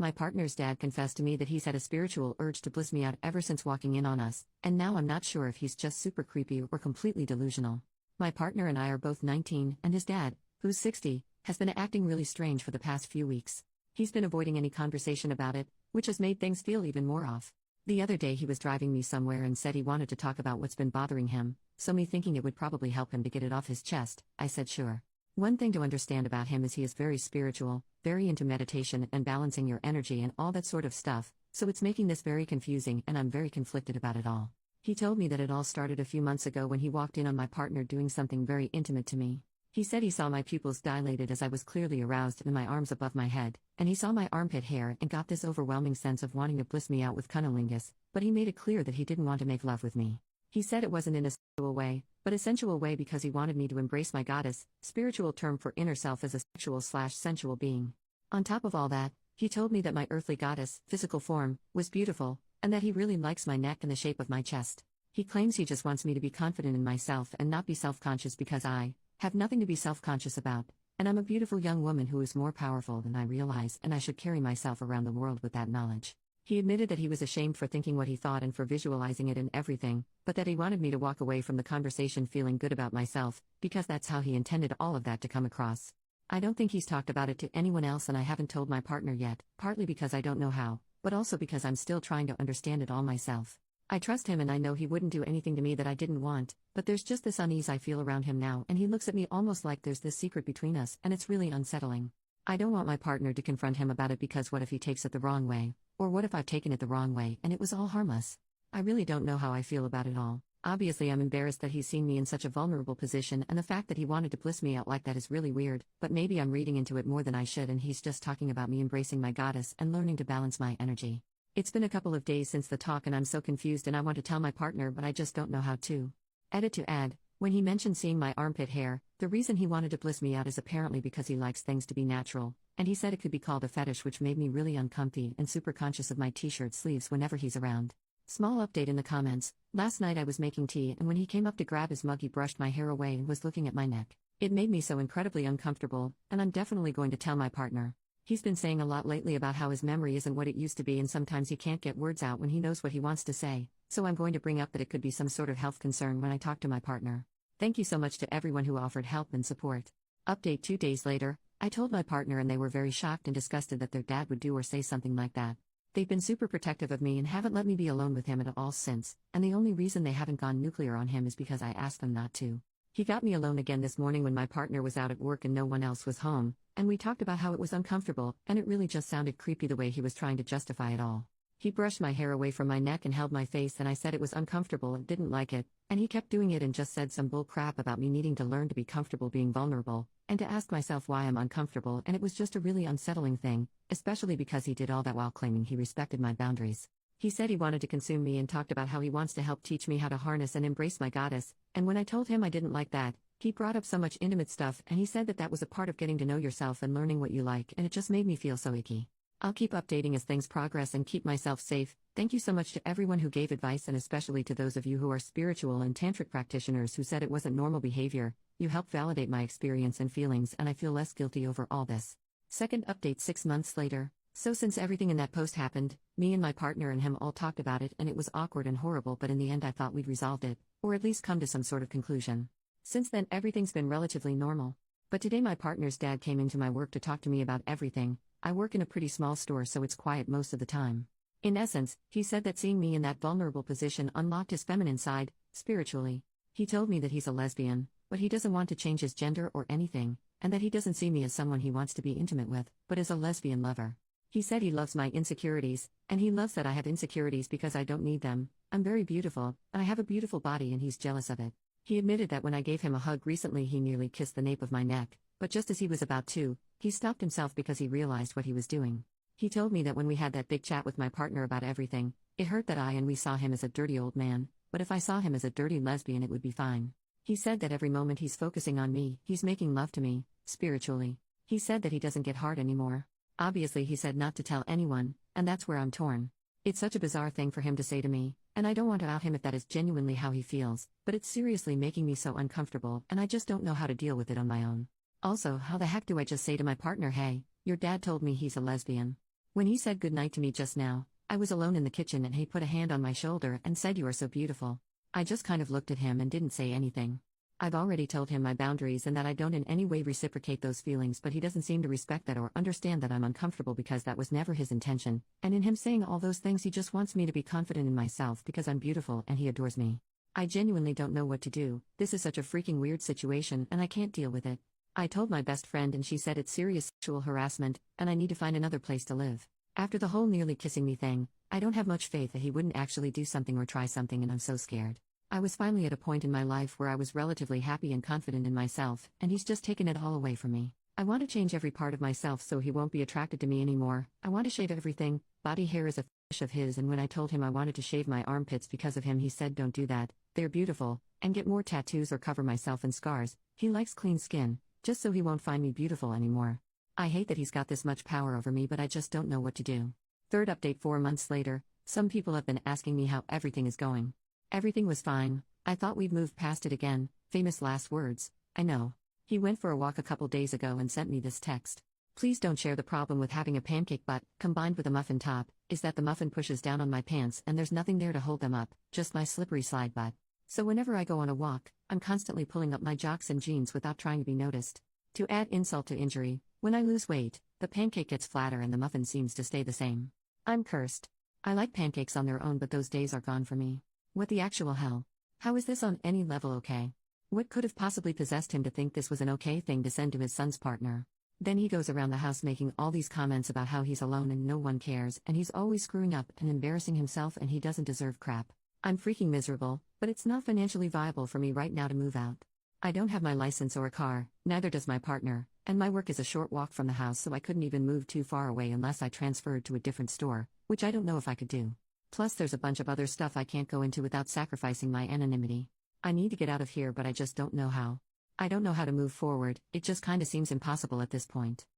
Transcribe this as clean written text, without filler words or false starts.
My partner's dad confessed to me that he's had a spiritual urge to bliss me out ever since walking in on us, and now I'm not sure if he's just super creepy or completely delusional. My partner and I are both 19, and his dad, who's 60, has been acting really strange for the past few weeks. He's been avoiding any conversation about it, which has made things feel even more off. The other day he was driving me somewhere and said he wanted to talk about what's been bothering him, so me thinking it would probably help him to get it off his chest, I said sure. One thing to understand about him is he is very spiritual, very into meditation and balancing your energy and all that sort of stuff, so it's making this very confusing and I'm very conflicted about it all. He told me that it all started a few months ago when he walked in on my partner doing something very intimate to me. He said he saw my pupils dilated as I was clearly aroused and my arms above my head, and he saw my armpit hair and got this overwhelming sense of wanting to bliss me out with cunnilingus, but he made it clear that he didn't want to make love with me. He said it wasn't in a sexual way, but a sensual way because he wanted me to embrace my goddess, spiritual term for inner self as a sexual/sensual being. On top of all that, he told me that my earthly goddess, physical form, was beautiful, and that he really likes my neck and the shape of my chest. He claims he just wants me to be confident in myself and not be self-conscious because I have nothing to be self-conscious about, and I'm a beautiful young woman who is more powerful than I realize and I should carry myself around the world with that knowledge. He admitted that he was ashamed for thinking what he thought and for visualizing it and everything, but that he wanted me to walk away from the conversation feeling good about myself, because that's how he intended all of that to come across. I don't think he's talked about it to anyone else and I haven't told my partner yet, partly because I don't know how, but also because I'm still trying to understand it all myself. I trust him and I know he wouldn't do anything to me that I didn't want, but there's just this unease I feel around him now and he looks at me almost like there's this secret between us and it's really unsettling. I don't want my partner to confront him about it because what if he takes it the wrong way? Or what if I've taken it the wrong way and it was all harmless? I really don't know how I feel about it all. Obviously I'm embarrassed that he's seen me in such a vulnerable position and the fact that he wanted to bliss me out like that is really weird, but maybe I'm reading into it more than I should and he's just talking about me embracing my goddess and learning to balance my energy. It's been a couple of days since the talk and I'm so confused and I want to tell my partner but I just don't know how to. Edit to add, when he mentioned seeing my armpit hair, the reason he wanted to bliss me out is apparently because he likes things to be natural, and he said it could be called a fetish which made me really uncomfy and super conscious of my t-shirt sleeves whenever he's around. Small update in the comments, last night I was making tea and when he came up to grab his mug he brushed my hair away and was looking at my neck. It made me so incredibly uncomfortable, and I'm definitely going to tell my partner. He's been saying a lot lately about how his memory isn't what it used to be and sometimes he can't get words out when he knows what he wants to say, so I'm going to bring up that it could be some sort of health concern when I talk to my partner. Thank you so much to everyone who offered help and support. Update 2 days later, I told my partner and they were very shocked and disgusted that their dad would do or say something like that. They've been super protective of me and haven't let me be alone with him at all since, and the only reason they haven't gone nuclear on him is because I asked them not to. He got me alone again this morning when my partner was out at work and no one else was home, and we talked about how it was uncomfortable, and it really just sounded creepy the way he was trying to justify it all. He brushed my hair away from my neck and held my face and I said it was uncomfortable and didn't like it, and he kept doing it and just said some bull crap about me needing to learn to be comfortable being vulnerable, and to ask myself why I'm uncomfortable, and it was just a really unsettling thing, especially because he did all that while claiming he respected my boundaries. He said he wanted to consume me and talked about how he wants to help teach me how to harness and embrace my goddess, and when I told him I didn't like that, he brought up so much intimate stuff and he said that that was a part of getting to know yourself and learning what you like, and it just made me feel so icky. I'll keep updating as things progress and keep myself safe. Thank you so much to everyone who gave advice and especially to those of you who are spiritual and tantric practitioners who said it wasn't normal behavior. You helped validate my experience and feelings and I feel less guilty over all this. Second update 6 months later. So since everything in that post happened, me and my partner and him all talked about it and it was awkward and horrible, but in the end I thought we'd resolved it, or at least come to some sort of conclusion. Since then everything's been relatively normal. But today my partner's dad came into my work to talk to me about everything. I work in a pretty small store so it's quiet most of the time. In essence, he said that seeing me in that vulnerable position unlocked his feminine side, spiritually. He told me that he's a lesbian, but he doesn't want to change his gender or anything, and that he doesn't see me as someone he wants to be intimate with, but as a lesbian lover. He said he loves my insecurities, and he loves that I have insecurities because I don't need them. I'm very beautiful, and I have a beautiful body and he's jealous of it. He admitted that when I gave him a hug recently he nearly kissed the nape of my neck, but just as he was about to, he stopped himself because he realized what he was doing. He told me that when we had that big chat with my partner about everything, it hurt that I and we saw him as a dirty old man, but if I saw him as a dirty lesbian it would be fine. He said that every moment he's focusing on me, he's making love to me, spiritually. He said that he doesn't get hard anymore. Obviously he said not to tell anyone, and that's where I'm torn. It's such a bizarre thing for him to say to me, and I don't want to out him if that is genuinely how he feels, but it's seriously making me so uncomfortable and I just don't know how to deal with it on my own. Also, how the heck do I just say to my partner, hey, your dad told me he's a lesbian? When he said goodnight to me just now, I was alone in the kitchen and he put a hand on my shoulder and said, "You are so beautiful." I just kind of looked at him and didn't say anything. I've already told him my boundaries and that I don't in any way reciprocate those feelings, but he doesn't seem to respect that or understand that I'm uncomfortable because that was never his intention, and in him saying all those things he just wants me to be confident in myself because I'm beautiful and he adores me. I genuinely don't know what to do. This is such a freaking weird situation and I can't deal with it. I told my best friend and she said it's serious sexual harassment and I need to find another place to live. After the whole nearly kissing me thing, I don't have much faith that he wouldn't actually do something or try something, and I'm so scared. I was finally at a point in my life where I was relatively happy and confident in myself, and he's just taken it all away from me. I want to change every part of myself so he won't be attracted to me anymore. I want to shave everything. Body hair is a fetish of his, and when I told him I wanted to shave my armpits because of him, he said, "Don't do that, they're beautiful," and get more tattoos or cover myself in scars. He likes clean skin, just so he won't find me beautiful anymore. I hate that he's got this much power over me, but I just don't know what to do. Third update: 4 months later, some people have been asking me how everything is going. Everything was fine. I thought we'd moved past it again. Famous last words. I know. He went for a walk a couple days ago and sent me this text. "Please don't share the problem with having a pancake butt, combined with a muffin top, is that the muffin pushes down on my pants and there's nothing there to hold them up, just my slippery slide butt. So whenever I go on a walk, I'm constantly pulling up my jocks and jeans without trying to be noticed. To add insult to injury, when I lose weight, the pancake gets flatter and the muffin seems to stay the same. I'm cursed. I like pancakes on their own, but those days are gone for me. What the actual hell? How is this on any level okay? What could have possibly possessed him to think this was an okay thing to send to his son's partner? Then he goes around the house making all these comments about how he's alone and no one cares, and he's always screwing up and embarrassing himself and he doesn't deserve crap. I'm freaking miserable, but it's not financially viable for me right now to move out. I don't have my license or a car, neither does my partner, and my work is a short walk from the house, so I couldn't even move too far away unless I transferred to a different store, which I don't know if I could do. Plus there's a bunch of other stuff I can't go into without sacrificing my anonymity. I need to get out of here, but I just don't know how. I don't know how to move forward. It just kinda seems impossible at this point.